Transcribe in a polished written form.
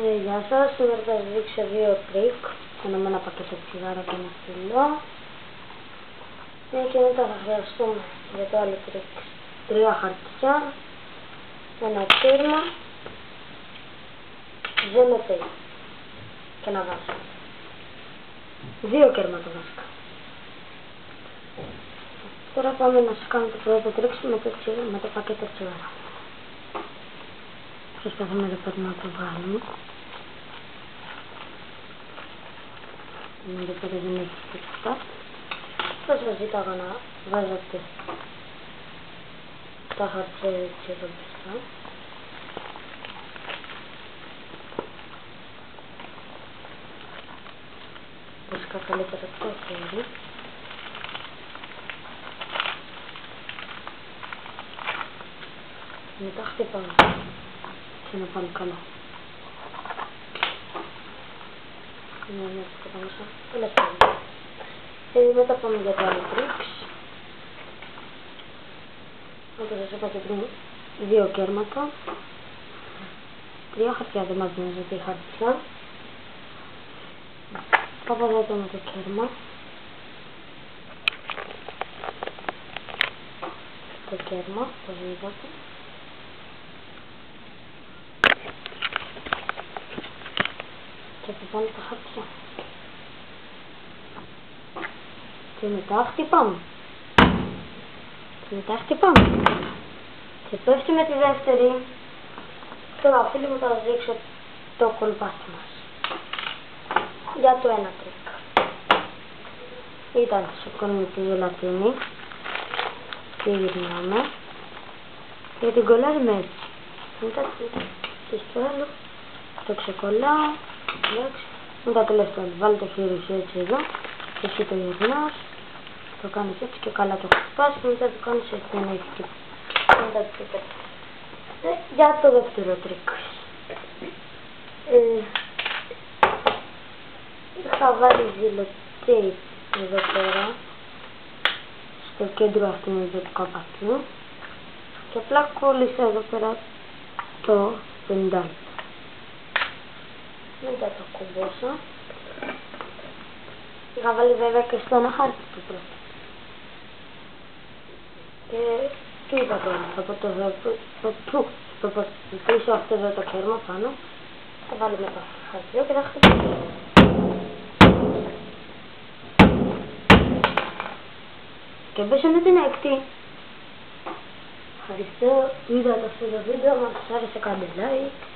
Γεια σας, σήμερα θα σας δείξω δύο τρίκ. Ένα με ένα πακέτο τσιγάρα και ένα φυλλό. Και μετά θα χρειαστούμε για το άλλο τρίκ 3 χαρτιά, ένα κέρμα, ζεματί και ένα βάζο. 2 κέρματα βασικά. Τώρα πάμε να σας κάνω το πρώτο τρίκ με το πακέτο τσιγάρα. Προσπαθούμε εδώ να το βγάλουμε. Εδώ πέρα δεν έχει τίποτα. Θα σας ζητάγω να βάζετε τα χαρτιά έτσι εδώ μπροστά. Βασικά καλύτερα το χέρι. Μετά χτυπάμε και να πάνε καλά. Μετά πάμε για το άλλο τρίξ. Όπως σας είπα και πριν, 2 κέρματα, 3 χαρτιά, δεν μας δίνει γιατί χαρτιά. Πάμε εδώ με το κέρμα. Το κέρμα, το είδατε. Και θα πάνε τα χαρτιά. Και μετά χτυπάμε. Και πέφτει με τη δεύτερη. Τώρα φίλοι μου θα σας δείξω το κολπάστι μας. Για το ένα τρίκ. Ήταν σηκώνουμε τη γελατίνη. Και γυρνάμε. Και την κολλάρουμε έτσι. Μετά και στο άλλο το ξεκολλάω. Μετά το τελευταίο, βάλει το χέρι σου έτσι εδώ και εσύ το γυρνάς, το κάνεις έτσι και καλά το χτυπάς και μετά το κάνεις έτσι, δεν έχει τίποτα. Για το δεύτερο τρίκ. Θα βάλει ζηλοτέιπ εδώ πέρα στο κέντρο αυτού εδώ του καπακιού και απλά κόλλησα εδώ πέρα το πεντάκι. Μετά το κουμπώσα. Είχα βάλει βέβαια και στο ένα χάρτη το πρώτο. Και τι είπα τώρα, θα πίσω αυτό εδώ το κέρμα πάνω. Θα βάλουμε το χαρτιό και θα χτυπήσουμε. Και πίσω με την έκτη. Ευχαριστώ που είδατε αυτό το βίντεο, αν σας άρεσε κάντε like.